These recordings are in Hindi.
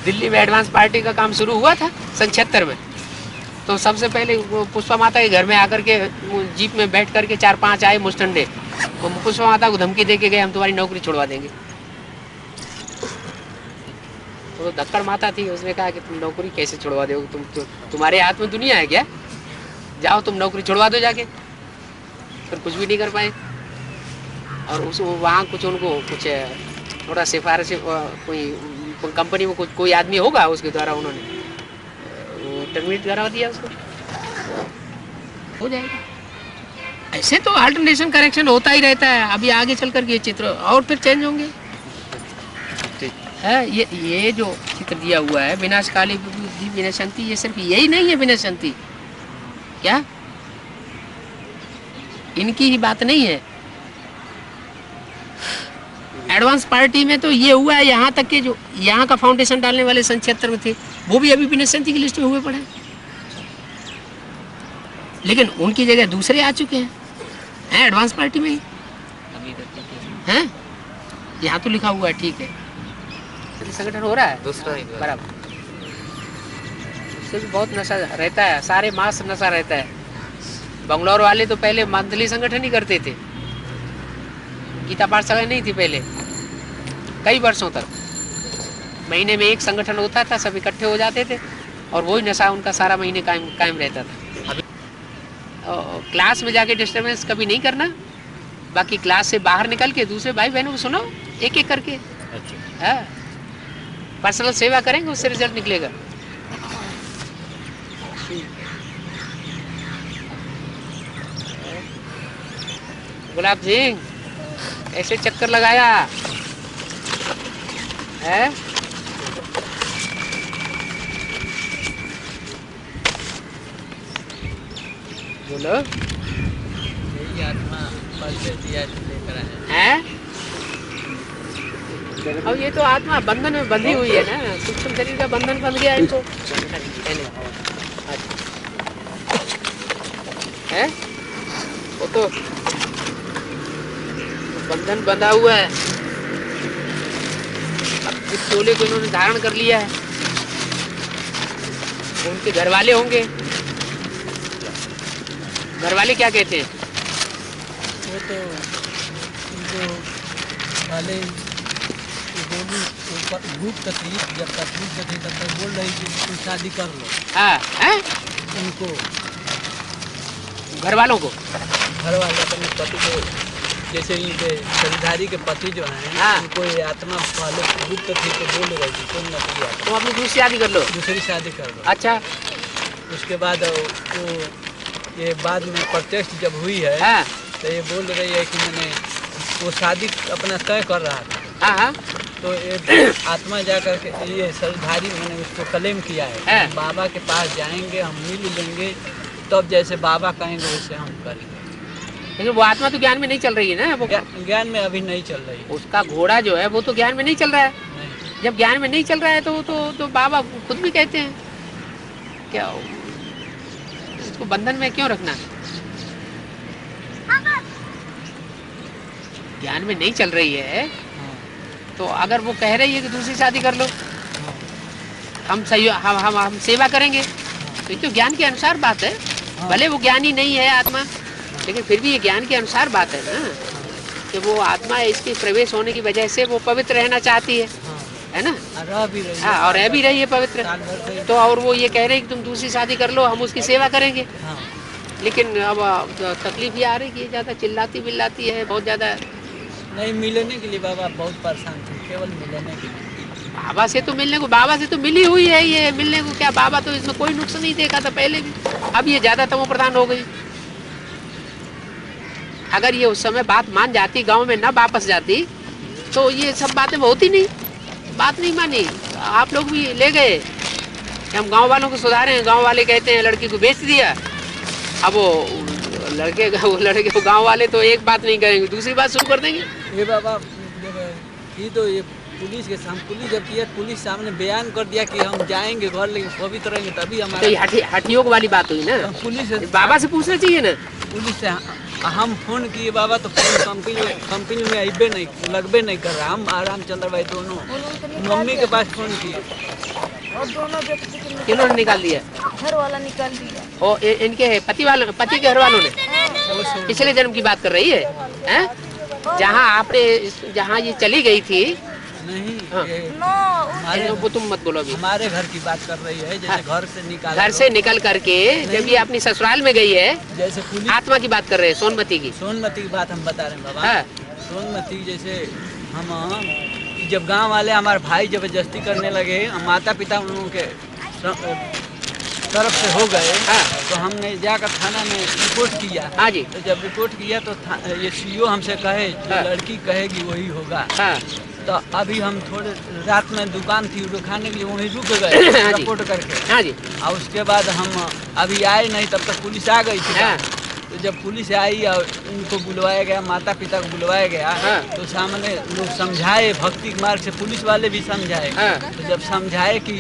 दिल्ली में एडवांस पार्टी का काम शुरू हुआ था सन 76 में, तो सबसे पहले पुष्पा माता के घर में आकर के जीप में बैठ करके 4-5 आए मुस्टंडे, तो पुष्पा माता को धमकी दे के गए हम तुम्हारी नौकरी छुड़वा देंगे। तो धक्कड़ माता थी, उसने कहा कि तुम नौकरी कैसे छुड़वा दोगे, तुम्हारे हाथ में दुनिया है क्या, जाओ तुम नौकरी छुड़वा दो जाके। फिर कुछ भी नहीं कर पाए, और उस वहाँ कुछ उनको कुछ थोड़ा सिफारिश कोई कंपनी में कोई आदमी होगा उसके द्वारा उन्होंने टर्मिनेट करा दिया उसको, हो जाएगा। ऐसे तो अल्टरनेशन करेक्शन होता ही रहता है, अभी आगे चल कर के ये चित्र और फिर चेंज होंगे। है ये जो चित्र दिया हुआ है विनाशकाली विनशंति, ये सिर्फ यही नहीं है विनशंति, क्या इनकी ही बात नहीं है। एडवांस पार्टी में तो ये हुआ है, यहाँ तक के जो यहाँ का फाउंडेशन डालने वाले सन 76 में थे वो भी अभी विनशंति की लिस्ट में हुए पड़े, लेकिन उनकी जगह दूसरे आ चुके हैं एडवांस पार्टी में ही हैं। यहाँ तो लिखा हुआ है ठीक है, संगठन हो रहा है दूसरा बराबर, उससे भी बहुत नशा रहता है, सारे मास नशा रहता है। बंगलौर वाले तो पहले मंथली संगठन ही करते थे, गीता पाठशाला नहीं थी पहले, कई वर्षों तक महीने में एक संगठन होता था, सब इकट्ठे हो जाते थे और वही नशा उनका सारा महीने कायम रहता था। अभी क्लास में जाके डिस्टर्बेंस कभी नहीं करना, बाकी क्लास से बाहर निकल के दूसरे भाई बहनों को सुनाओ एक एक करके। अच्छा। पर्सनल सेवा करेंगे उससे रिजल्ट निकलेगा। गुलाब सिंह ऐसे चक्कर लगाया है, बोलो। यही आत्मा पल दिया लेकर आए हैं। अब ये तो आत्मा बंधन में बंधी हुई है ना, सूक्ष्म शरीर का बंधन बंध गया इनको है, वो तो बंधन बंधा हुआ है। अब इस चोले को इन्होंने धारण कर लिया है, उनके घर वाले होंगे, घर वाले क्या कहते हैं, वो तो जो वाले भूख तकलीफ जब तकलीफ होती तब तक बोल रही कि तुम शादी कर लो। हाँ हैं? उनको घर वालों को, घर वाले अपने पति को, जैसे इनके शरीरधारी के पति जो हैं, हाँ। उनको ये आत्मा पहले गुप्त थी तो बोल रही थी तुम नकली आत्मा, तुम अपनी दूसरी शादी कर लो, दूसरी शादी कर लो। अच्छा। उसके बाद वो ये बाद में प्रत्यक्ष जब हुई है, हाँ। तो ये बोल रही है कि मैंने वो शादी अपना तय कर रहा था। हाँ हाँ। तो ये आत्मा जा कर के ये शरीरधारी मैंने उसको क्लेम किया है, बाबा के पास जाएंगे, हम मिल लेंगे, तब जैसे बाबा कहेंगे वैसे हम करेंगे। लेकिन वो आत्मा तो ज्ञान में नहीं चल रही है ना, वो ज्ञान में अभी नहीं चल रही है। उसका घोड़ा जो है वो तो ज्ञान में नहीं चल रहा है। नहीं। जब ज्ञान में नहीं चल रहा है तो बाबा खुद भी कहते हैं क्या इसको बंधन में क्यों रखना, ज्ञान में नहीं चल रही है तो अगर वो कह रही है कि दूसरी शादी कर लो, हम सही हम सेवा करेंगे, तो ये तो ज्ञान के अनुसार बात है। भले वो ज्ञानी नहीं है आत्मा, लेकिन फिर भी ये ज्ञान के अनुसार बात है ना, कि वो आत्मा इसके प्रवेश होने की वजह से वो पवित्र रहना चाहती है ना, रह भी रही है। हाँ, और रह भी रही है पवित्र, तो और वो ये कह रहे हैं कि तुम दूसरी शादी कर लो, हम उसकी सेवा करेंगे। लेकिन अब तकलीफ ये आ रही कि ज़्यादा चिल्लाती बिल्लाती है, बहुत ज़्यादा नहीं मिलने के लिए बाबा बहुत परेशान थे, केवल मिलने के लिए। बाबा से तो मिलने को, बाबा से तो मिली हुई है ये, मिलने को क्या, बाबा तो इसमें कोई नुकसान नहीं देखा था पहले भी, अब ये ज़्यादा तमो प्रधान हो गई। अगर ये उस समय बात मान जाती, गांव में ना वापस जाती, तो ये सब बातें होती नहीं, बात नहीं मानी, आप लोग भी ले गए कि हम गांव वालों को सुधारें, गांव वाले कहते हैं लड़की को बेच दिया। अब वो लड़के को गांव वाले तो एक बात नहीं करेंगे, दूसरी बात शुरू कर देंगे। ये बाबा ये तो ये पुलिस के सामने, पुलिस जब किया, पुलिस सामने बयान कर दिया कि हम जाएंगे घर, लेकिन पवित्र रहेंगे तभी हमारा, तो हठियों वाली बात हुई ना, पुलिस बाबा से पूछना चाहिए ना। पुलिस से हम फोन किए बाबा, तो फोन कंपनी में अबे नहीं लगबे नहीं कर रहा, हम आराम चल रहा भाई दोनों, मम्मी के पास फोन किए और दोनों व्यक्ति को किन्होंने निकाल दिया? घर वाला निकाल दिया। ओ इनके पति के घर वालों ने? पिछले जन्म की बात कर रही है, हैं? जहाँ ये चली गई थी नहीं, हाँ। वो तुम मत बोलो अभी। हमारे घर की बात कर रही है, जैसे घर से निकल करके जब ये अपनी ससुराल में गई है, जैसे पुलिस आत्मा की बात कर रहे हैं, सोनमती की बात हम बता रहे हैं बाबा। हाँ। सोनमती जैसे हम जब गांव वाले हमारे भाई जबरदस्ती करने लगे, माता पिता उन लोगों के तरफ से हो गए, हाँ। तो हमने जाकर थाना में रिपोर्ट किया। हाँ जी। तो जब रिपोर्ट किया तो ये सीओ हमसे कहे जो हाँ। लड़की कहेगी वही होगा। हाँ। तो अभी हम थोड़े रात में दुकान थी रुकाने के लिए वहीं रुक गए हाँ रिपोर्ट करके। हाँ जी। और उसके बाद हम अभी आए नहीं, तब तक पुलिस आ गई थी। हाँ। तो जब पुलिस आई और उनको बुलवाया गया, माता पिता को बुलवाया गया, हाँ। तो सामने लोग समझाए, भक्ति मार्ग से पुलिस वाले भी समझाए। हाँ। तो जब समझाए कि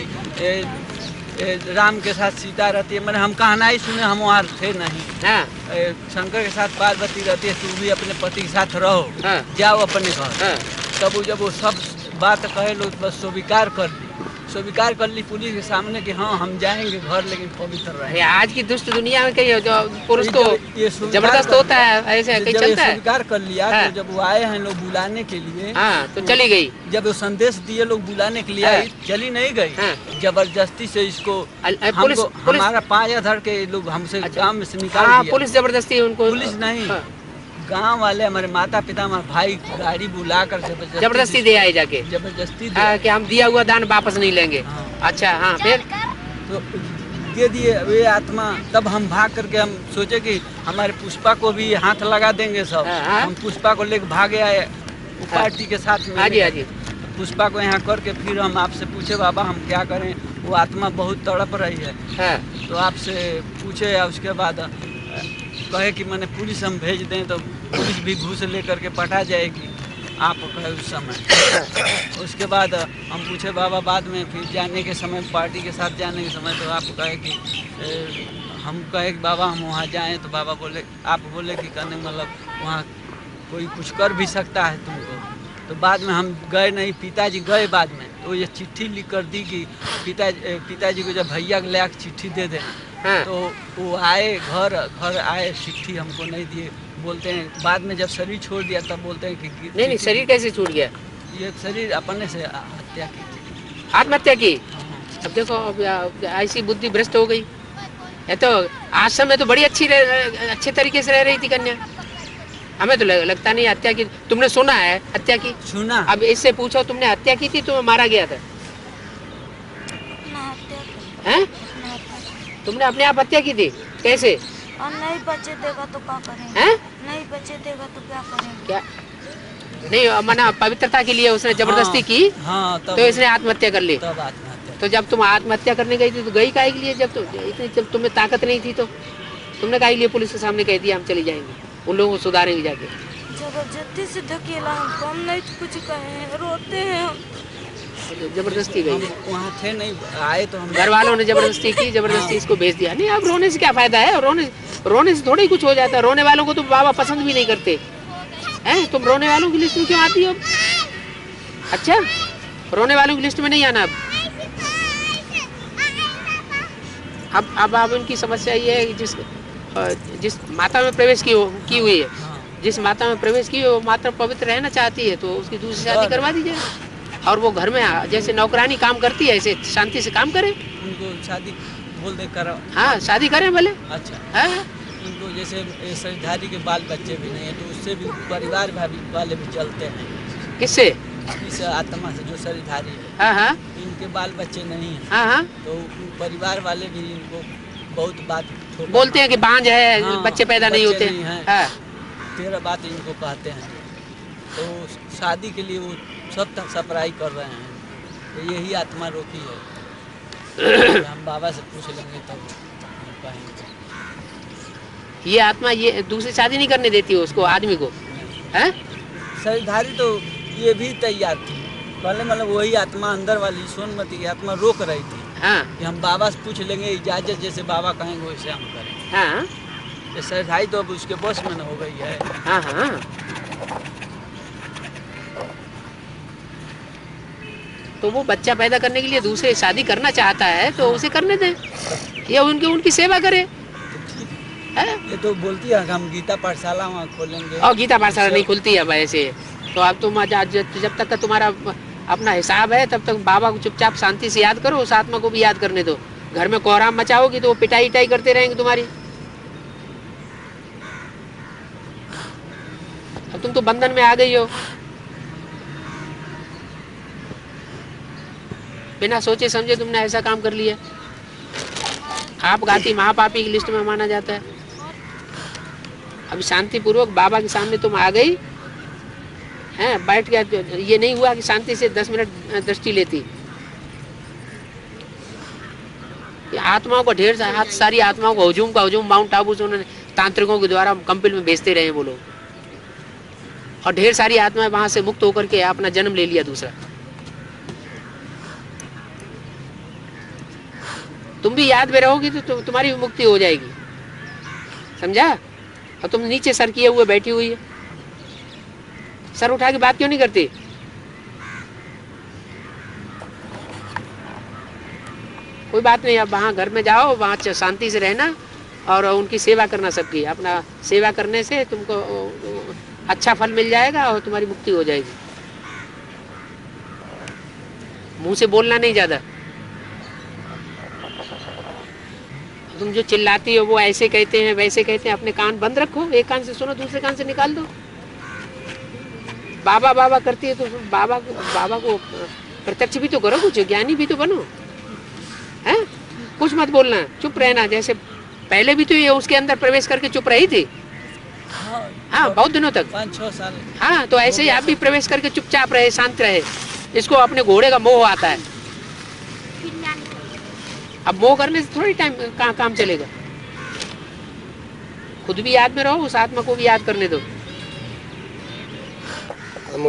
राम के साथ सीता रहती है, मैंने हम कहना ही सुने, हम वहाँ थे नहीं। हाँ। शंकर के साथ पार्वती रहती है, तू भी अपने पति के साथ रहो, हाँ। जाओ अपने घर। हाँ। तब जब वो सब बात कहे लोग बस स्वीकार कर ली पुलिस के सामने कि हाँ हम जाएंगे घर, लेकिन पवित्र रहे। आज की दुष्ट दुनिया में कहीं जो पुरुष तो ये जबरदस्त होता है, ऐसे कहीं चलता है। स्वीकार कर लिया। हाँ। तो जब वो आए हैं लोग बुलाने के लिए, हाँ, तो चली गई। जब वो संदेश दिए लोग बुलाने के लिए हाँ। आई, चली नहीं गई। हाँ। जबरदस्ती से इसको पुलिस हमारा पाया धर के लोग हमसे गांव में से निकाल हाँ, दिया। पुलिस जबरदस्ती उनको, पुलिस नहीं, हाँ। गांव वाले हमारे माता पिता हमारे भाई गाड़ी बुला कर जबरदस्ती दे आई जाके, जबरदस्ती कि हम दिया हुआ दान वापस नहीं लेंगे। हाँ। अच्छा, हाँ, फिर तो दे दिए वे आत्मा। तब हम भाग करके हम सोचे कि हमारे पुष्पा को भी हाथ लगा देंगे सब। हाँ। हम पुष्पा को लेकर भागे आए पार्टी के साथ में। हाँ जी, हाँ जी। पुष्पा को यहाँ करके फिर हम आपसे पूछे बाबा हम क्या करें, वो आत्मा बहुत तड़प रही है। हाँ। तो आपसे पूछे, उसके बाद कहे कि मैंने पुलिस हम भेज दें, तो पुलिस भी घूस लेकर के पटा जाएगी आप कहे उस समय। उसके बाद हम पूछे बाबा बाद में फिर जाने के समय, पार्टी के साथ जाने के समय, तो आप कहे कि हम कहे कि बाबा हम वहाँ जाएं, तो बाबा बोले, आप बोले कि कहने मतलब वहाँ कोई कुछ कर भी सकता है तुमको। तो बाद में हम गए नहीं, पिताजी गए बाद में, तो ये चिट्ठी लिख कर दी कि पिताजी को जब भैया के लायक चिट्ठी दे देना। हाँ। तो वो आए घर आए, चिट्ठी हमको नहीं दिए। बोलते हैं बाद में जब शरीर छोड़ दिया तब बोलते हैं कि नहीं, शरीर कैसे छूट गया? ये शरीर अपने से हत्या की थी। आत्महत्या की। अब देखो, अब ऐसी बुद्धि भ्रष्ट हो गई है। तो आश्रम में तो बड़ी अच्छे तरीके से रह रही थी कन्या। हमें तो लगता नहीं हत्या की। तुमने सुना है हत्या की? सुना। अब इससे पूछो, तुमने हत्या की थी, तुम्हें मारा गया था? हैं? तुमने अपने आप हत्या की थी? कैसे? और नहीं बचे देगा तो क्या करेंगे? हैं? नहीं बचे देगा तो क्या करेंगे? क्या नहीं, मना पवित्रता के लिए उसने जबरदस्ती की। हाँ, तो इसने आत्महत्या कर ली। तब आत्महत्या। तो जब तुम आत्महत्या करने गई थी तो गई काहे के लिए? जब तुम्हें ताकत नहीं थी तो तुमने काहे के लिए पुलिस के सामने कह दिया हम चली जाएंगे, उन लोगों को सुधारेंगे जाके? जबरदस्ती से धकेला हमको, हम नहीं कुछ कहे, रोते हैं हम। जबरदस्ती गई। वहाँ थे नहीं, आए तो हम घर वालों ने जबरदस्ती की, जबरदस्ती इसको भेज दिया। नहीं, अब रोने से क्या फायदा है? रोने से थोड़ा ही कुछ हो जाता है। रोने वालों को तो बाबा पसंद भी नहीं करते हैं। तुम रोने वालों की लिस्ट में क्यों आती हो? अच्छा, रोने वालों की लिस्ट में नहीं आना। अब उनकी समस्या ये है कि जिस माता में प्रवेश की हुई है, जिस माता में प्रवेश की वो माता पवित्र रहना चाहती है, तो उसकी दूसरी शादी करवा दीजिए। और वो घर में जैसे नौकरानी काम करती है ऐसे शांति से काम करे। उनको शादी बोल दे करो। हाँ, शादी करें भले। अच्छा। हाँ। उनको जैसे शरीरधारी के बाल बच्चे भी नहीं है, तो उससे भी परिवार वाले भी चलते हैं। किससे? इस आत्मा से जो शरीरधारी है। हाँ, हाँ। इनके बाल बच्चे नहीं हैं। हाँ, हाँ। तो परिवार वाले भी इनको बहुत बात बोलते हैं कि बांझ है। हाँ, बच्चे पैदा नहीं होते हैं। हाँ। तेरा बात इनको कहते हैं। तो शादी के लिए वो सब तक सप्लाई कर रहे हैं। तो यही आत्मा रोकी है। हम बाबा से पूछ लेंगे तब कहेंगे। ये आत्मा ये दूसरी शादी नहीं करने देती है उसको, आदमी को, है? शरीरधारी तो ये भी तैयार थी पहले, मतलब वही आत्मा अंदर वाली सोनमती की आत्मा रोक रही थी। हाँ। कि हम बाबा से पूछ लेंगे इजाजत, जैसे बाबा कहेंगे वैसे हम करेंगे। हाँ। ये शरीरधारी तो अब उसके बस में न हो गई है। हाँ, हाँ। तो वो बच्चा पैदा करने के लिए दूसरे शादी करना चाहता है तो उसे करने दें, या उनकी सेवा करे। ये तो बोलती है हम गीता पाठशाला वहाँ खोलेंगे, और गीता पाठशाला नहीं खुलती है वैसे। तो अब तुम जब तक का तुम्हारा अपना हिसाब है तब तक बाबा को चुपचाप शांति से याद करो, उस आत्मा को भी याद करने दो। घर में कोहराम मचाओगी तो वो पिटाई इटाई करते रहेंगे तुम्हारी। अब तुम तो बंधन में आ गई हो, बिना सोचे समझे तुमने ऐसा काम कर लिया। आप घाती महापापी की लिस्ट में माना जाता है। अभी शांति पूर्वक बाबा के सामने तुम आ गई हैं, बैठ गया। ये नहीं हुआ कि शांति से 10 मिनट दृष्टि लेती। ये आत्माओं को ढेर सारी आत्माओं को हुजूम का हुजूम माउंट आबू से उन्होंने तांत्रिकों के द्वारा कंपिल में भेजते रहे वो लोग, और ढेर सारी आत्माएं वहां से मुक्त होकर के अपना जन्म ले लिया दूसरा। तुम भी याद में रहोगी तो तुम्हारी भी मुक्ति हो जाएगी, समझा। और तुम नीचे सर किए हुए बैठी हुई है, सर उठा के बात क्यों नहीं करती? कोई बात नहीं, अब वहाँ घर में जाओ, वहाँ शांति से रहना और उनकी सेवा करना सबकी। अपना सेवा करने से तुमको अच्छा फल मिल जाएगा और तुम्हारी मुक्ति हो जाएगी। मुंह से बोलना नहीं ज्यादा। तुम जो चिल्लाती हो वो ऐसे कहते हैं वैसे कहते हैं, अपने कान बंद रखो, एक कान से सुनो दूसरे कान से निकाल दो। बाबा बाबा करती है तो बाबा को प्रत्यक्ष भी तो करो, कुछ ज्ञानी भी तो बनो, हैं? कुछ मत बोलना, चुप रहना। जैसे पहले भी तो ये उसके अंदर प्रवेश करके चुप रही थी, हाँ बहुत दिनों तक, 5-6 साल। हाँ तो ऐसे ही आप भी प्रवेश करके चुपचाप रहे, शांत रहे। इसको अपने घोड़े का मोह आता है। अब मोह करने से थोड़ी टाइम काम चलेगा। खुद भी याद में रहो, उस आत्मा को भी याद करने दो। हम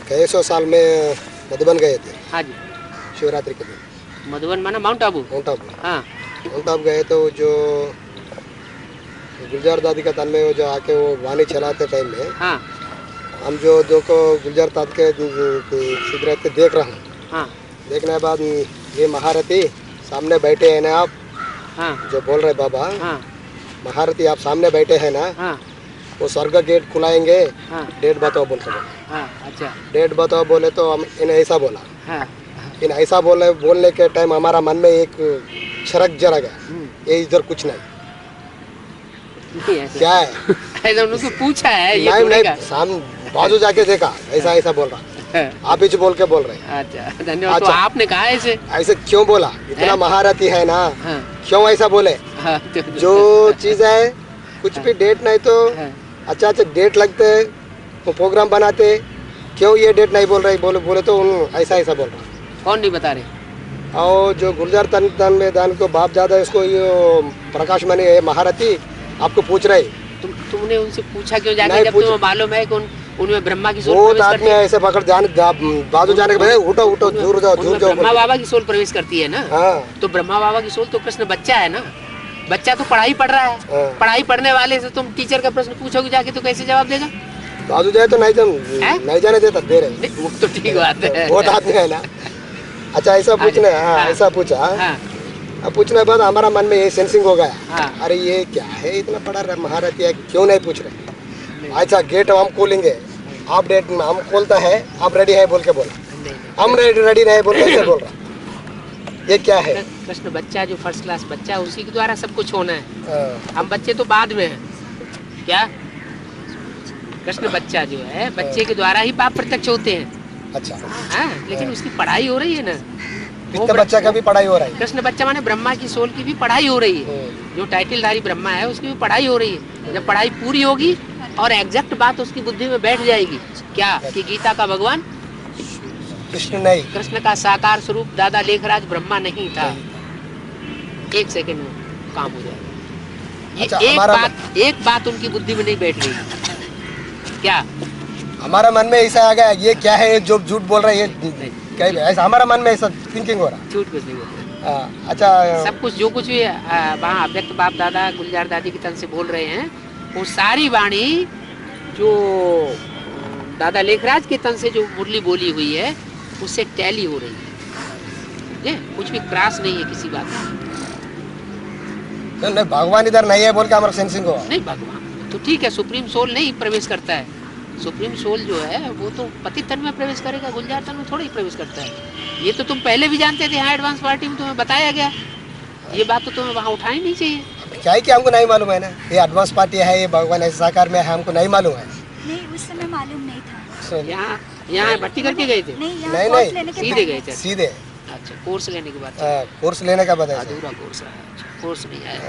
कई 100 साल में मधुबन गए थे। हाँ जी, शिवरात्रि के दिन। मधुबन माना माउंट आबू। माउंट आबू, हाँ माउंट आबू गए तो जो गुलजार दादी का तन में वो जो आके वो वाणी चलाते टाइम में, हाँ हम जो दो को गुलजार दादी के सिगरेट के देख रहा हूँ। हाँ देखने के बाद ये महारथी सामने बैठे हैं ना आप, हाँ जो बोल रहे बाबा, हाँ महारथी आप सामने बैठे हैं ना, हाँ वो स्वर्ग गेट खुलाएंगे, हाँ डेट बताओ बोल सको। हाँ अच्छा डेट बताओ बोले तो हम इन्हें ऐसा बोला। हाँ इन ऐसा बोलने के टाइम हमारा मन में एक छरक जरा गया, ये इधर कुछ नहीं, नहीं ऐसा क्या है? ऐसा उनको पूछा है ये नहीं थोड़ी का। सामने बाजू जाके देखा, ऐसा बोल रहा, आप ही बोल के बोल रहे हैं। अच्छा धन्यवाद। तो अच्छा। आपने कहा ऐसे? ऐसे क्यों बोला? इतना महारथी है ना, हाँ क्यों ऐसा बोले? हाँ जो चीज है कुछ भी डेट नहीं तो हाँ। अच्छा डेट लगते वो प्रोग्राम बनाते, क्यों ये डेट नहीं बोल रहे? बोले तो ऐसा बोल रहा। कौन नहीं बता रहे? और जो गुलजार तन में दान को बाप ज्यादा इसको ये प्रकाश मणि है महारथी आपको पूछ रहे। तुमने उनसे पूछा क्यों जाके, नहीं जब तुम्हें मालूम है कि उनमें ब्रह्मा की सोल वो प्रवेश आदमी करती है? ऐसे पकड़ बाजू जाने के भाई उठो दूर जाओ ब्रह्मा बाबा की सोल प्रवेश करती है ना। हाँ तो ब्रह्मा बाबा की सोल तो कृष्ण बच्चा है ना, बच्चा तो पढ़ाई पढ़ रहा है। हाँ। पढ़ाई पढ़ने वाले से तुम टीचर का प्रश्न पूछोगे जाके तो कैसे जवाब देगा? बाजू जाए तो नहीं जाने देता दे रहे। नहीं, वो तो ठीक बात है। बहुत आदमी है ना। अच्छा ऐसा पूछने, हाँ ऐसा पूछा। हाँ अब पूछने के बाद हमारा मन में ये सेंसिंग हो गया, हाँ। अरे ये क्या है इतना बड़ा महारथी है, क्यों नहीं पूछ रहे? अच्छा गेट हम खोलेंगे, आप डेट हम खोलता है, आप रेडी है बोल के बोला, हम रेडी नहीं बोल के बोल रहा, ये क्या है? कृष्ण बच्चा जो फर्स्ट क्लास बच्चा उसी के द्वारा सब कुछ होना है। हाँ, हम बच्चे तो बाद में हैं। क्या? कृष्ण बच्चा जो है बच्चे के द्वारा ही बाप प्रत्यक्ष होते हैं। अच्छा हाँ लेकिन उसकी पढ़ाई हो रही है ना। कितने बच्चा का भी पढ़ाई हो रहा है? कृष्ण बच्चा माने ब्रह्मा की सोल की भी पढ़ाई हो रही है। जो टाइटलधारी ब्रह्मा है उसकी भी पढ़ाई हो रही है। जब पढ़ाई पूरी होगी और एग्जैक्ट बात उसकी बुद्धि में बैठ जाएगी, क्या कि गीता का भगवान कृष्ण नहीं, कृष्ण का साकार स्वरूप दादा लेखराज ब्रह्मा नहीं था, 1 सेकंड में काम हो जाएगा। ये अच्छा, एक बात उनकी बुद्धि में नहीं बैठ रही। क्या हमारा मन में ऐसा आ गया, ये क्या है जो झूठ बोल रहा है, ये क्या है? ऐसा हमारा मन में ऐसा थिंकिंग हो रहा। झूठ कुछ नहीं बोलते। अच्छा सब कुछ जो कुछ भी वहाँ अव्यक्त बाप दादा गुलजार दादी की तन से बोल रहे हैं, वो सारी वाणी जो दादा लेखराज के तन से जो मुरली बोली हुई है उससे टैली हो रही है, कुछ भी क्रॉस नहीं है किसी बात में। तो नहीं भगवान इधर नहीं है बोल के हमारा सेंसिंग हुआ। नहीं भगवान तो ठीक है, सुप्रीम सोल नहीं प्रवेश करता है। सुप्रीम सोल जो है वो तो पतित तन में प्रवेश करेगा, गुंजार तन में थोड़ा ही प्रवेश करता है। ये तो तुम पहले भी जानते थे, यहाँ एडवांस पार्टी में तुम्हें बताया गया। ये बात तो तुम्हें वहाँ उठानी नहीं चाहिए। क्या है कि हमको नहीं मालूम है ना, ये एडवांस पार्टी है, ये भगवान ऐसे साकार में है, हमको नहीं मालूम है। नहीं उस समय मालूम नहीं था। यहाँ भर्ती करके गए थे? नहीं नहीं, लेने के सीधे गए थे? सीधे। अच्छा, कोर्स लेने के बाद? कोर्स लेने का बताया, अधूरा कोर्स रहा। अच्छा, कोर्स नहीं आया।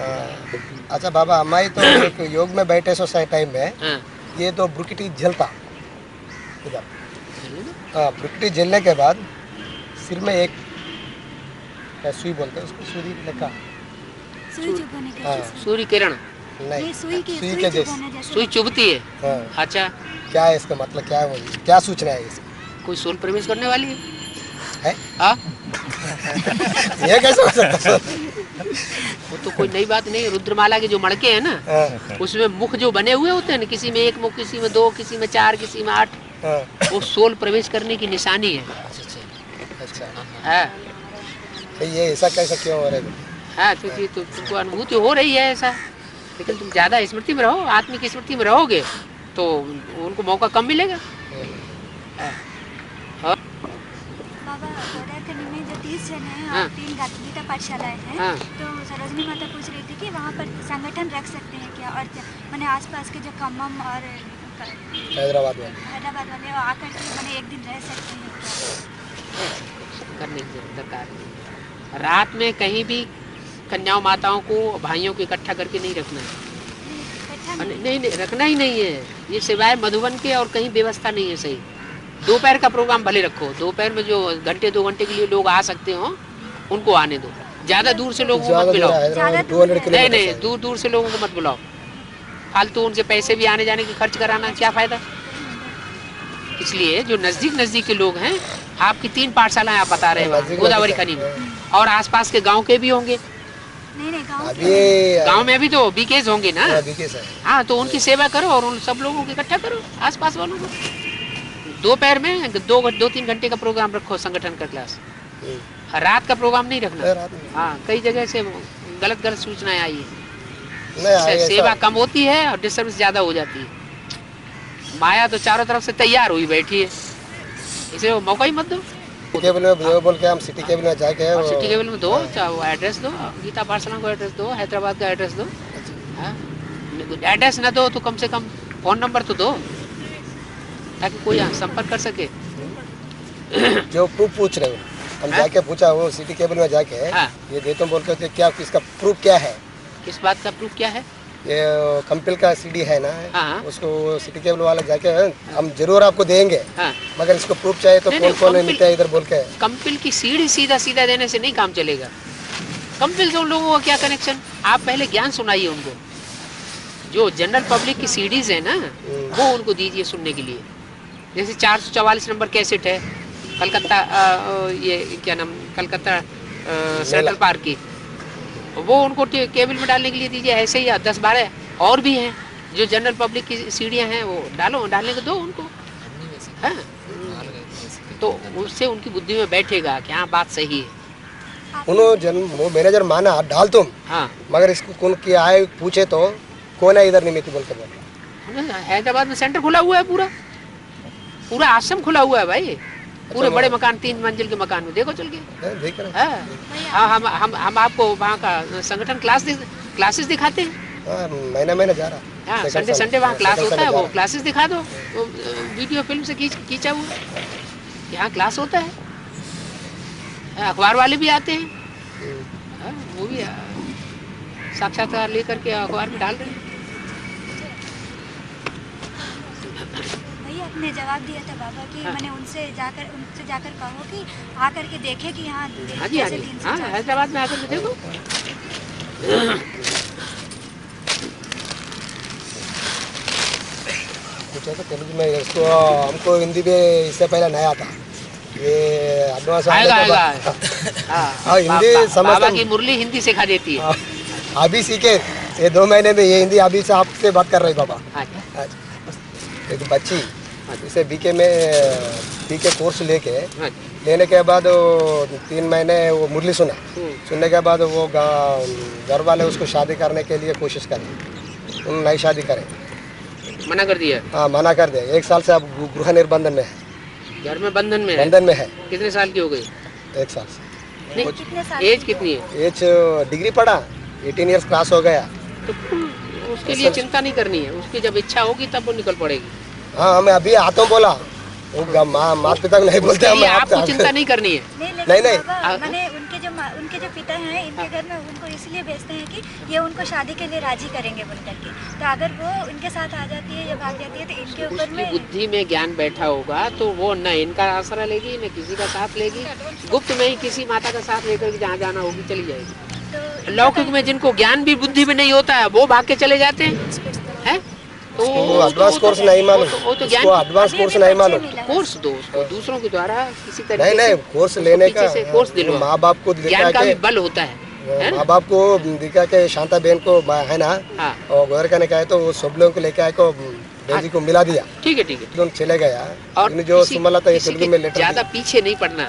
अच्छा बाबा, हमारी तो एक योग में बैठे सोसाइटी टाइम में हाँ। ये तो ब्रुकिटी जलता इधर। हाँ, ब्रुकिटी जलने के बाद सिर में एक सुई बोलते हैं उसको, सूर्य लगा, सुई चुभने के हाँ। सूर्य किरण? नहीं, सुई के जैसे सुई चुभती है? हाँ। अच्छा, क्या है इसका मतलब, क्या है वो, क्या सूचना है इसकी? कोई सोल प्रवेश करने वाली है? हाँ? ये कैसे हो सकता है? वो तो कोई नई बात नहीं। रुद्रमाला के जो मड़के हैं ना, हाँ, उसमें मुख जो बने हुए होते हैं ना, किसी में एक मुख, किसी में दो, किसी में 4, किसी में 8, हाँ। वो सोल प्रवेश करने की निशानी है। अच्छा, हाँ तो ये ऐसा कैसा क्यों हो रहा है? हाँ, क्योंकि तुमको अनुभूति हो रही है ऐसा, लेकिन तुम ज़्यादा स्मृति में रहो, आत्मिक स्मृति में रहोगे तो उनको मौका कम मिलेगा। हाँ। बाबा गोदाखनी में जो 30 जन हैं हाँ। और 3 गीता पाठशालाएं हैं, हाँ। तो सरोजनी माता पूछ रही थी कि वहाँ पर संगठन रख सकते हैं क्या, और मैंने आसपास के जो खम्मम और हैदराबाद में वाले आकर के मैंने एक दिन रह सकते हैं क्या? करने की दरकार नहीं। रात में कहीं भी कन्याओं माताओं को, भाइयों को इकट्ठा करके नहीं रखना है। नहीं, रखना ही नहीं है। ये सिवाय मधुबन के और कहीं व्यवस्था नहीं है सही। दोपहर का प्रोग्राम भले रखो, दोपहर में जो घंटे 2 घंटे के लिए लोग आ सकते हो उनको आने दो। ज़्यादा दूर से लोगों को मत बुलाओ। नहीं, दूर दूर से लोगों को मत बुलाओ। फालतू उनसे पैसे भी आने जाने के खर्च कराना, क्या फ़ायदा। इसलिए जो नज़दीक के लोग हैं, आपकी 3 पाठशालाएं आप बता रहे हैं गोदावरी खनी में, और आसपास के गांव के भी होंगे। नहीं गांव में भी तो बीकेस होंगे ना। हाँ, तो उनकी सेवा करो और उन सब लोगों को इकट्ठा करो, आसपास वालों को। दोपहर में 2-3 घंटे का प्रोग्राम रखो, संगठन का क्लास। रात का प्रोग्राम नहीं रखना। हाँ, कई जगह से गलत सूचनाएं आई है। सेवा कम होती है और डिस्टर्बेंस ज़्यादा हो जाती है। माया तो चारों तरफ से तैयार हुई बैठी है, इसे वो मौका ही मत दो। केबल में बोल के हम सिटी केबल में जाके, सिटी केबल में दो, चाहे वो एड्रेस दो, गीता पाठशाला को एड्रेस दो, हैदराबाद का एड्रेस दो। एड्रेस ना दो तो कम से कम फ़ोन नंबर तो दो, ताकि कोई संपर्क कर सके। जो प्रूफ पूछ रहे हो, हम जाके पूछा, वो सिटी केबल में जाके ये देता हूँ बोल के, क्या इसका प्रूफ क्या है? किस बात का प्रूफ क्या है? ये कंपिल का सीडी है ना, हाँ। उसको सिटी केबल वाले जाके हम जरूर आपको देंगे, हाँ। मगर इसको प्रूफ चाहिए तो कौन मिलता है इधर बोल के। कंपिल की सीडी सीधा देने से नहीं काम चलेगा। कंपिल से उन लोगों का क्या कनेक्शन? आप पहले ज्ञान सुनाइए उनको। जो जनरल पब्लिक की सीडीज है ना, वो उनको दीजिए सुनने के लिए। जैसे 444 नंबर कैसेट है, कलकत्ता, ये क्या नाम, कलकत्ता सेंट्रल पार्क की, वो उनको केबल में डालने के लिए दीजिए। ऐसे ही 10-12 और भी हैं जो जनरल पब्लिक की सीढ़ियाँ हैं, वो डालने को दो उनको। हाँ, तो उससे उनकी बुद्धि में बैठेगा कि हाँ, बात सही है। वो मैनेजर माना डाल तुम, हाँ, मगर इसको कौन किया आए पूछे तो कौन है इधर निमित्त बोल के। हैदराबाद में सेंटर खुला हुआ है, पूरा आश्रम खुला हुआ है भाई। पूरे बड़े मकान, 3 मंजिल के मकान में देखो चल के। हाँ, हम आपको वहाँ का संगठन क्लासेस दिखाते हैं। महीना जा रहा। हाँ, संडे वहाँ क्लास होता है, वो क्लासेस दिखा दो। वो वीडियो फिल्म से खींचा हुआ यहाँ क्लास होता है। अखबार वाले भी आते हैं, वो भी साक्षात्कार लेकर के अखबार में डाल रहे हैं। आपने जवाब दिया था बाबा कि मैंने उनसे जाकर कहो कि आकर के देखे कि यहाँ हैदराबाद में आकर के देखो। कुछ ऐसा तेलुगु में, इसको हमको हिंदी में इससे पहले नहीं आता, ये एडवांस आएगा। हिंदी समझ, बाबा की मुरली हिंदी सिखा देती है। अभी सीखे, ये 2 महीने में ये हिंदी अभी से आपसे बात कर रही बाबा। एक बच्ची इसे बीके में पी के कोर्स लेके हाँ लेने के बाद 3 महीने वो मुरली सुना, सुनने के बाद वो घर वाले उसको शादी करने के लिए कोशिश करें, उन्होंने नई शादी करें, मना कर दिया। हाँ मना कर दे। 1 साल से अब गृह निर्बंधन में है, घर में बंधन में है। बंधन में है। कितने साल की हो गई? 1 साल से। नहीं, कितने साल एज की कितनी है? एज डिग्री पढ़ा, 18 ईयर्स क्रॉस हो गया। तो उसके लिए चिंता नहीं करनी है, उसकी जब इच्छा होगी तब वो निकल पड़ेगी। हाँ हमें अभी आता हूँ बोला, वो माता पिता को नहीं बोलते हम। आपको चिंता नहीं करनी है। नहीं नहीं। बाबा, मैंने उनके जो पिता हैं इनके घर में उनको इसलिए भेजते हैं कि ये उनको शादी के लिए राजी करेंगे बोल करके। तो अगर वो उनके साथ आ जाती है या भाग जाती है तो इनके ऊपर उसकी में बुद्धि में ज्ञान बैठा होगा तो वो न इनका आसरा लेगी न किसी का साथ लेगी, गुप्त में ही किसी माता का साथ लेकर के जहाँ जाना होगी चली जाएगी। तो लौकिक में जिनको ज्ञान भी बुद्धि में नहीं होता है वो भाग के चले जाते हैं। तो एडवांस कोर्स नहीं मालूम, वो तो ज्ञान उसको एडवांस कोर्स नहीं मालूम। कोर्स दो उसको दूसरों के द्वारा किसी तरीके नहीं कोर्स लेने का कोर्स दिलवा। माँ बाप को ज्ञान का भी बल होता है। माँ बाप को दिखा के शांता बहन को है ना, हाँ और गोरखा ने कहा तो वो सब लोगों को लेके आए को बेजी को मिला दिया। ठीक है दोनों चले गया। और जो सुमला था ये तेलुगु में लेटर ज्यादा पीछे नहीं पड़ना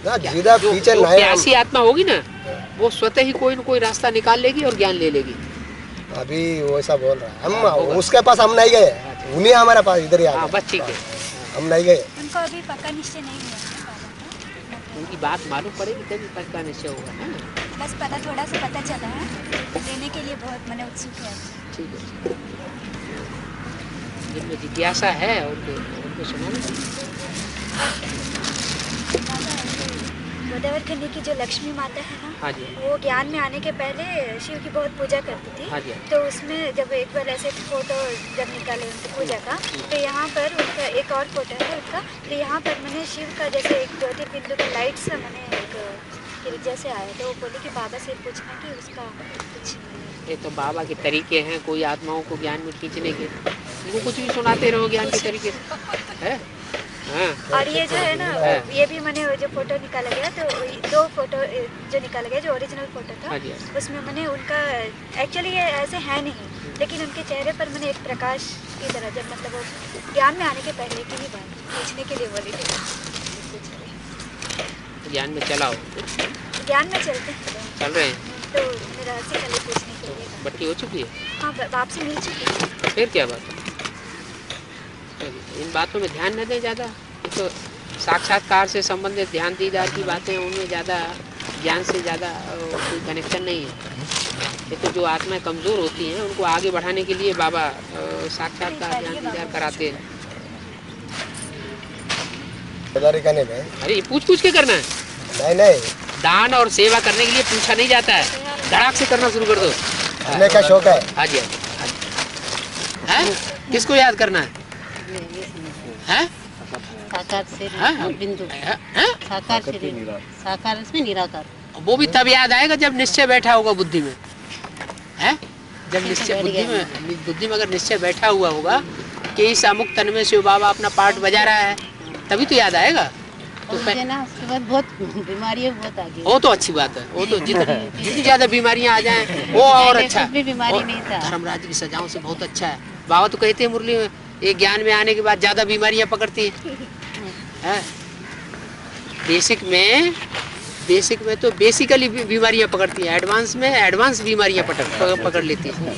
ना, ज्यादा पीछे जो नहीं। प्यासी आत्मा होगी ना वो स्वतः ही कोई न कोई रास्ता निकाल लेगी और ज्ञान ले लेगी। अभी वो ऐसा बोल रहा है, हम उसके पास हम नहीं गए, उन्हीं हमारे पास इधर ही आ गए। बस ठीक है, हम नहीं गए। उनको अभी पक्का निश्चय नहीं हुआ। उनकी बात मालूम पड़ेगी तभी पक्का निश्चय होगा ना। बस थोड़ा सा पता चला है, लेने के लिए बहुत मैंने उत्सुक है। ठीक है, जिनमें जिज्ञासा है उनको सुनाओ। गोदावरी खंडी की जो लक्ष्मी माता है ना, हाँ जी, वो ज्ञान में आने के पहले शिव की बहुत पूजा करती थी। हाँ जी। तो उसमें जब एक बार ऐसे फोटो जब निकाले उनकी पूजा का, तो यहाँ पर उनका एक और फोटो है उनका, तो यहाँ पर मैंने शिव का जैसे एक ज्योतिर्बिंदु का लाइट सा मैंने एक जैसे आया, तो वो बोली कि बाबा से पूछना कि उसका कुछ। ये तो बाबा के तरीके हैं, कोई आत्माओं को ज्ञान में खींचने के, उनको कुछ भी सुनाते रहो ज्ञान के तरीके से है। हाँ। और ये जो है ना, ये भी मैंने जो फोटो निकाला गया, तो 2 फोटो जो निकाला गया जो ओरिजिनल फोटो था, हाँ जी। उसमें मैंने उनका एक्चुअली ये ऐसे है नहीं, लेकिन उनके चेहरे पर मैंने एक प्रकाश की तरह, जब मतलब वो ज्ञान में आने के पहले की ही बात पूछने के लिए बोली थी। ज्ञान में चलाओ, ज्ञान में चलते हैं, चल रहे हैं तो मेरा से कल पूछने के लिए कहा। बट्टी हो चुकी है। हाँ, बाप से मिल चुकी है। फिर क्या बात है, इन बातों में ध्यान न दें ज़्यादा। तो साक्षात्कार से संबंधित ध्यान दीदार की बातें, उनमें ज़्यादा ज्ञान से ज़्यादा कोई कनेक्शन नहीं है। ये तो जो आत्माएं कमज़ोर होती हैं उनको आगे बढ़ाने के लिए बाबा साक्षात्कार ध्यान दीदार कराते हैं। करने में अरे ये पूछ के करना है। नहीं दान और सेवा करने के लिए पूछा नहीं जाता है, धड़ाक से करना शुरू कर दो। करने का शौक है। हाँ जी, हाँ जी। किसको याद करना है? साकार से बिंदु, साकार से साकार इसमें निराकार। वो भी तब याद आएगा जब निश्चय बैठा होगा बुद्धि में, है? जब निश्चय बुद्धि में अगर निश्चय बैठा हुआ होगा कि इस अमुक तन में शिव बाबा अपना पार्ट बजा रहा है, तभी तो याद आएगा। तो ना उसके बाद बहुत बीमारियां बहुत आ गई। वो तो अच्छी बात है, वो तो जितनी ज्यादा बीमारियां आ जाएं वो और अच्छा। बीमारी नहीं था। धर्मराज की सजाओं से बहुत अच्छा है। बाबा तो कहते हैं मुरली में, ये ज्ञान में आने के बाद ज्यादा बीमारियां पकड़ती है। बेसिक में तो बेसिकली बीमारियां पकड़ती हैं, एडवांस में एडवांस बीमारियां पकड़ लेती हैं।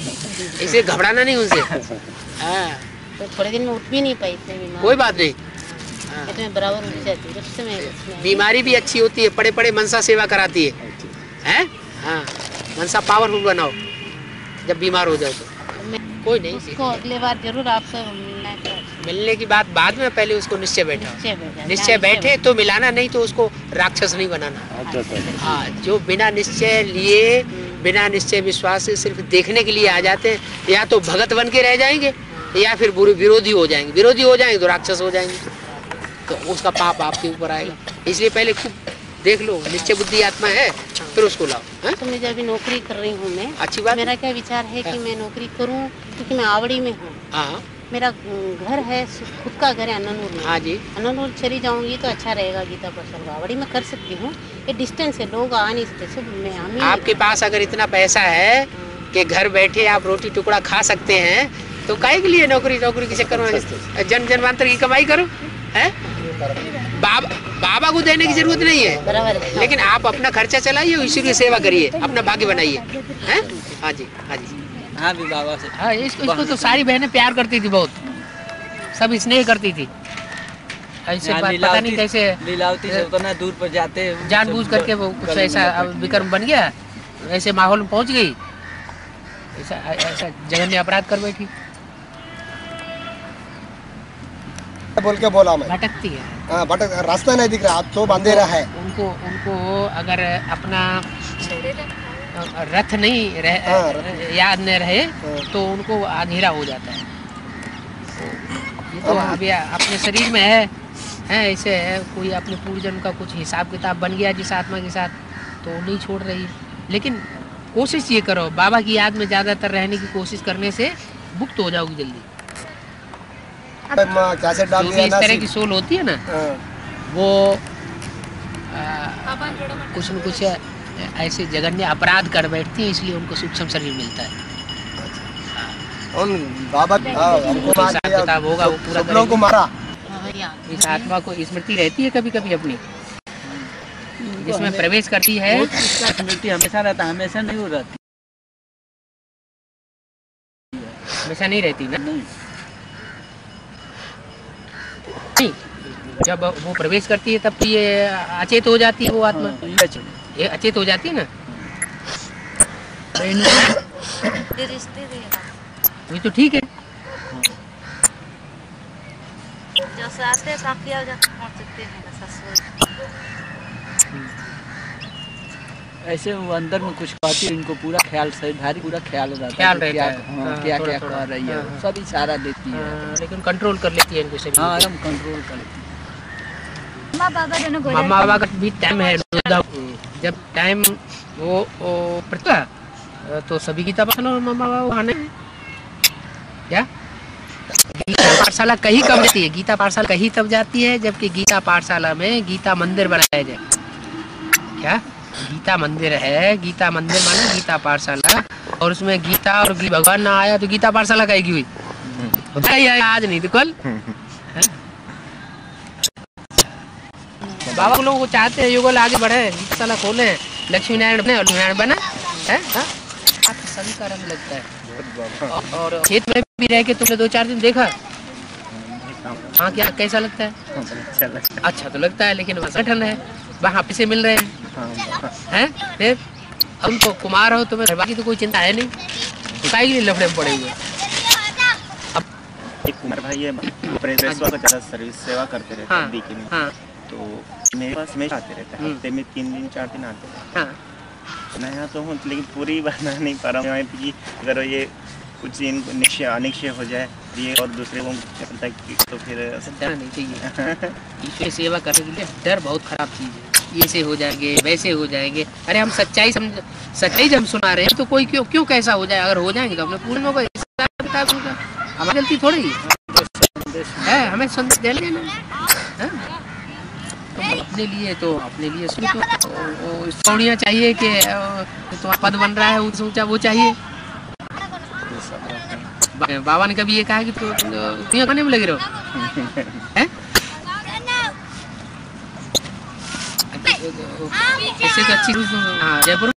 इसे घबराना नहीं उनसे। तो थोड़े दिन में उठ भी नहीं पाई थे बीमार। कोई बात नहीं, बराबर उठ जाती है। उस समय बीमारी भी अच्छी होती है, पड़े पड़े मनसा सेवा कराती है? हाँ, मनसा पावरफुल बनाओ जब बीमार हो जाओ तो। कोई नहीं, उसको अगले बार जरूर आपसे मिलने की बात बाद में, पहले उसको निश्चय बैठा। निश्चय बैठे तो मिलाना, नहीं तो उसको राक्षस नहीं बनाना। हाँ, जो बिना निश्चय लिए, बिना निश्चय विश्वास से सिर्फ देखने के लिए आ जाते हैं, या तो भगत बन के रह जाएंगे या फिर बुरे विरोधी हो जाएंगे। विरोधी हो जाएंगे तो राक्षस हो जाएंगे, तो उसका पाप आपके ऊपर आएगा। इसलिए पहले खूब देख लो, निश्चय बुद्धि आत्मा है, फिर उसको लाओ। तो मैं जब अभी नौकरी कर रही हूँ, मैं अच्छी बात। मेरा क्या विचार है कि मैं नौकरी करूँ, क्योंकि मैं आवड़ी में हूँ। मेरा घर है, खुद का घर है अननूर में। हाँ जी, अननूर चली जाऊंगी तो अच्छा रहेगा। गीता पर आवड़ी में कर सकती हूँ, ये डिस्टेंस है, लोग आ नहीं सकते। आपके पास अगर इतना पैसा है कि घर बैठे आप रोटी टुकड़ा खा सकते हैं, तो काहे के लिए नौकरी के चक्कर में जन जन्मांतर की कमाई करो। हैं? बाबा को देने की जरूरत नहीं है, बराबर है। लेकिन आप अपना खर्चा चलाइए, ईश्वर की सेवा करिए, अपना भाग्य बनाइए। हैं? हाँ जी, हाँ जी। हाँ भी बाबा से हाँ, इसको तो सारी बहनें प्यार करती थी, बहुत सब स्नेह करती थी। ऐसे हाँ, पता नहीं कैसे लीलावती से उतना दूर पर जाते जानबूझ करके वो कुछ ऐसा विक्रम बन गया, ऐसे माहौल में पहुंच गई, ऐसा जघन्य अपराध कर बैठी। बोल के बोला मैं। भटकती है। हाँ, भटक, रास्ता नहीं दिख रहा, अब तो अंधेरा है। उनको अगर अपना रथ नहीं याद न रहे तो उनको अंधेरा हो जाता है। ये तो अभी अपने शरीर में है ऐसे है, कोई अपने पूर्वजन्म का कुछ हिसाब किताब बन गया जिस आत्मा के साथ, तो नहीं छोड़ रही। लेकिन कोशिश ये करो, बाबा की याद में ज़्यादातर रहने की कोशिश करने से मुक्त हो जाओगी जल्दी। कैसेट डाल जो भी दिया इस ना, तरह की सोल होती है ना, वो कुछ न कुछ ऐसे जघन्य अपराध कर बैठती है, इसलिए उनको सूक्ष्म शरीर मिलता है। उन बाबा हमको मार हिसाब दिया, किताब होगा वो पूरा सब लोगों को मारा। इस आत्मा को स्मृति रहती है कभी कभी अपनी, जिसमें प्रवेश करती है। स्मृति हमेशा रहता, हमेशा नहीं हो रहती, हमेशा नहीं रहती ना। नहीं, जब वो प्रवेश करती है तब तो ये अचेत हो जाती है वो आत्मा। ये अचेत हो जाती है ना, ये तो ठीक है। ऐसे वो अंदर में कुछ कहती है, इनको पूरा ख्याल से भारी पूरा ख्याल रहता है, ख्याल रहता क्या है, क्या थोड़ा क्या थोड़ा। कर रही है, हाँ। सब इशारा देती है। लेकिन कंट्रोल कर लेती है इनको सभी। हाँ, एकदम कंट्रोल कर लेती है। मम्मा पापा दोनों गोरे मामा बाबा का भी टाइम है, जब टाइम वो पड़ता तो सभी गीता पाठशाला और मामा बाबा आने क्या। गीता पाठशाला कहीं कब जाती है, गीता पाठशाला कहीं तब जाती है जबकि गीता पाठशाला में गीता मंदिर बनाया जाए। क्या गीता मंदिर है, गीता मंदिर माने गीता पाठशाला, और उसमें गीता और भगवान ना आया तो गीता पाठशाला कहीं हुई, आज नहीं तो कल। बाबा लोगों को चाहते हैं युगल आगे बढ़े, गीताशाला खोले, लक्ष्मी नारायण बने, लक्ष्मी नारायण बना है। सभी का रंग लगता है। और खेत में भी रह के तुमने 2-4 दिन देखा, हाँ क्या कैसा लगता है? अच्छा तो लगता है, लेकिन वहाँ संगठन है, वहाँ पैसे मिल रहे हैं। फिर अब तो कुमार हो, तुम्हें बाकी तो कोई चिंता है नहीं, काहे के लिए लफड़े में पड़े हुए। एक कुमार भाई है, प्रेस वाला ज़्यादा सर्विस सेवा करते रहते हैं बीके में। हाँ, तो मेरे पास में आते रहते हैं, हफ्ते में 3 दिन 4 दिन आते हैं। हाँ। मैं यहाँ तो हूँ, लेकिन पूरी बना नहीं पा रहा हूँ कि अगर ये कुछ इनको अनिश्चय हो जाए ये और दूसरे को पता है तो फिर डरना नहीं चाहिए। ईश्वर सेवा करने के लिए डर बहुत खराब चीज़ है। ऐसे हो जाएंगे, वैसे हो जाएंगे। अरे हम सच्चाई जब हम सुना रहे हैं तो कोई क्यों कैसा हो जाए। अगर हो जाएंगे तो अपने पूर्ण होगा, हमारी गलती थोड़ी है, हमें संदेश देना है। तो अपने लिए सोनिया चाहिए कि तो पद बन रहा है ऊंचा वो चाहिए। बाबा ने कभी ये कहा कि तो खाने में लगे रहो हैं? इससे तो अच्छी जयपुर